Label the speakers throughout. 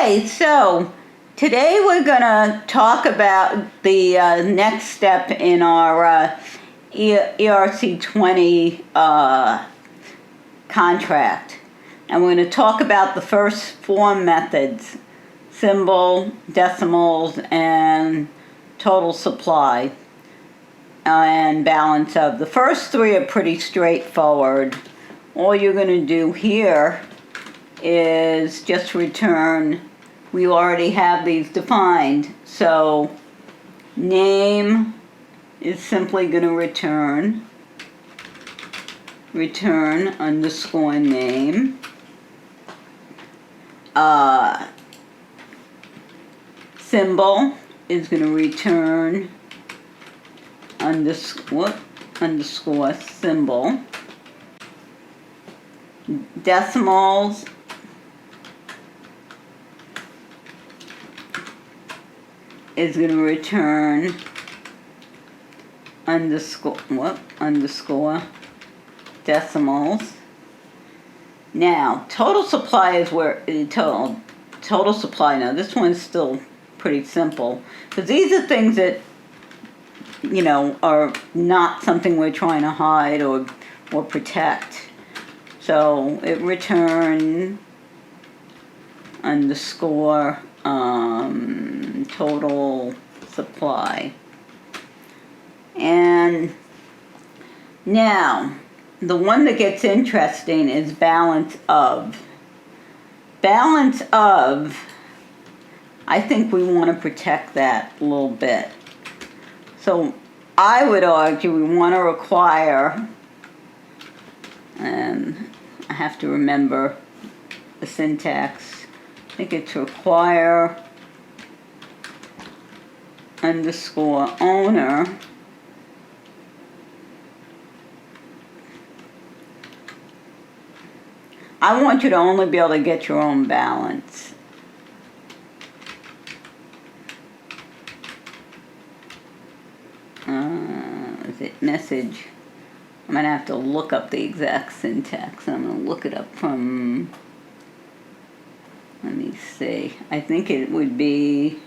Speaker 1: Okay, so today we're going to talk about the next step in our ERC-20 contract. And we're going to talk about the first four methods: symbol, decimals, and total supply and balance of. The first three are pretty straightforward. All you're going to do here is just return. We already have these defined, so name is simply going to return underscore name. Symbol is going to return underscore symbol. Decimals is going to return underscore decimals. Now, total supply is where total supply. Now, this one's still pretty simple because these are things that are not something we're trying to hide or protect. So it return underscore total supply. And now the one that gets interesting is balance of. Balance of, I think we want to protect that a little bit. So I would argue we want to require, and I have to remember the syntax. I think it's require underscore owner I want you to only be able to get your own balance. Is it message? I'm going to have to look up the exact syntax. I'm going to look it up from, let me see. I think it would be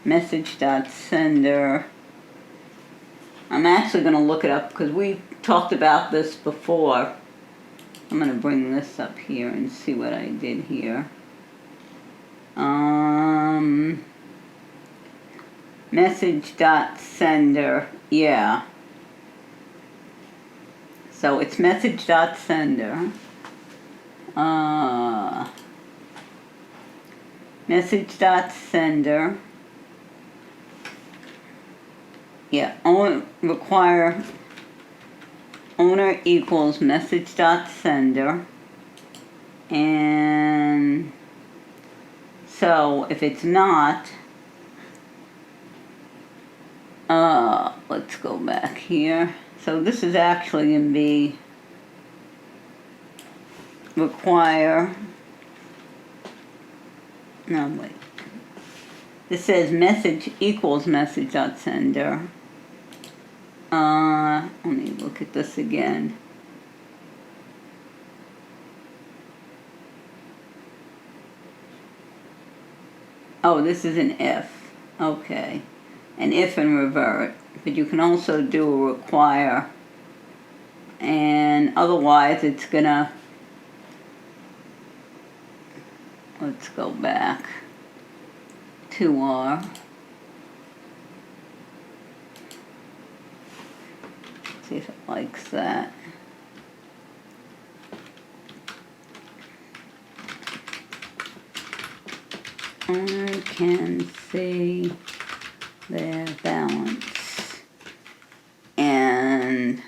Speaker 1: message.sender. I'm actually going to look it up because we talked about this before. I'm going to bring this up here and see what I did here. Message.sender, yeah. So it's message.sender. Message.sender. Yeah, require owner equals message.sender. And so if it's not, let's go back here. So this is actually going to be require, no wait, this says message equals message.sender. Let me look at this again. Oh, this is an if. Okay. An if and revert. But you can also do a require. And otherwise it's gonna, let's go back to our, see if it likes that. Owner can see their balance and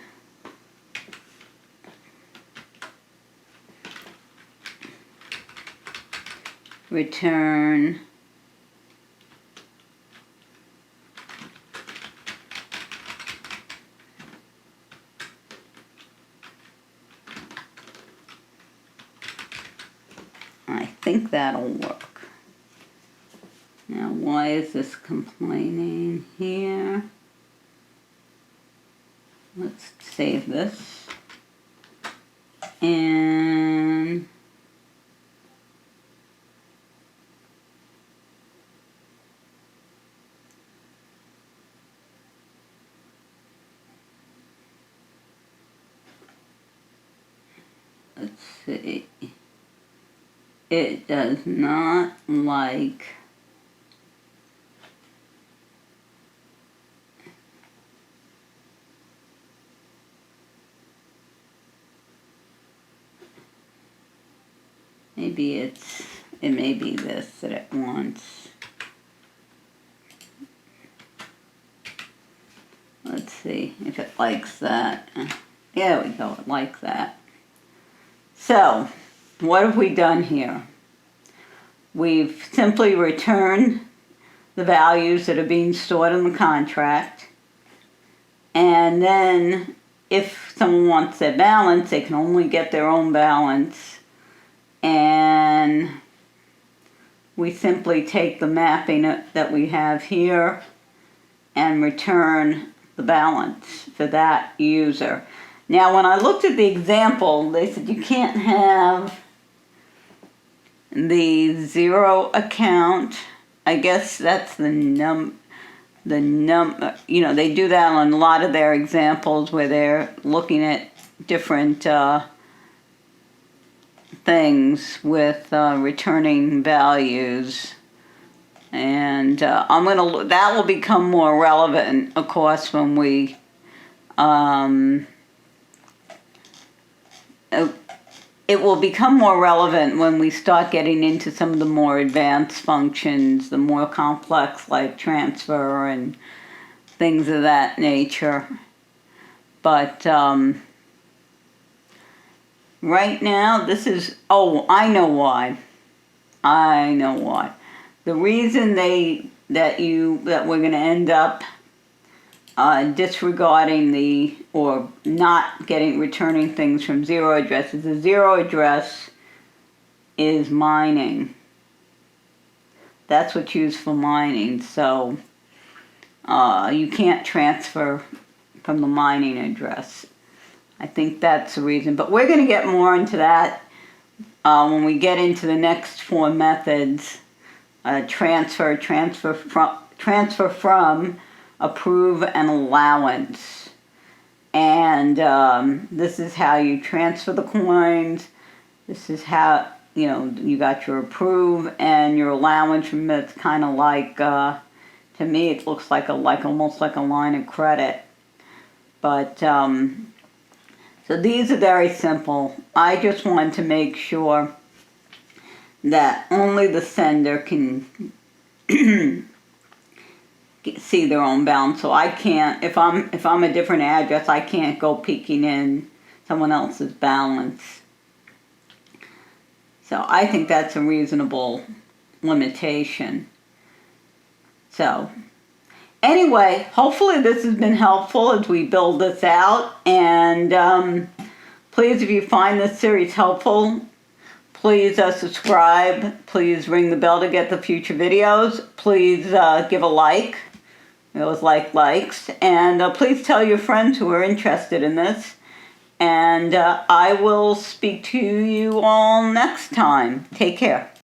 Speaker 1: return I think that'll work. Now, why is this complaining here? Let's save this. And let's see. It does not like it may be this that it wants. Let's see if it likes that. There we go, it likes that. So, what have we done here? We've simply returned the values that are being stored in the contract. And then if someone wants their balance, they can only get their own balance. And we simply take the mapping that we have here and return the balance for that user. Now, when I looked at the example, they said you can't have the zero account. I guess that's the you know, they do that on a lot of their examples where they're looking at different things with returning values. And that will become more relevant, of course, when we it will become more relevant when we start getting into some of the more advanced functions, the more complex, like transfer and things of that nature. But right now, this is, I know why. The reason that we're going to end up disregarding or not returning things from zero addresses. The zero address is mining. That's what's used for mining. So you can't transfer from the mining address. I think that's the reason. But we're going to get more into that when we get into the next four methods. Transfer from, approve, and allowance. And this is how you transfer the coins. This is how, you got your approve and your allowance from it. It's kind of like, to me, it looks like almost like a line of credit. But, so these are very simple. I just wanted to make sure that only the sender can see their own balance. So I can't, if I'm a different address, I can't go peeking in someone else's balance. So I think that's a reasonable limitation. So anyway, hopefully this has been helpful as we build this out. And please, if you find this series helpful, please subscribe. Please ring the bell to get the future videos. Please give a like. Those likes. And please tell your friends who are interested in this. And I will speak to you all next time. Take care.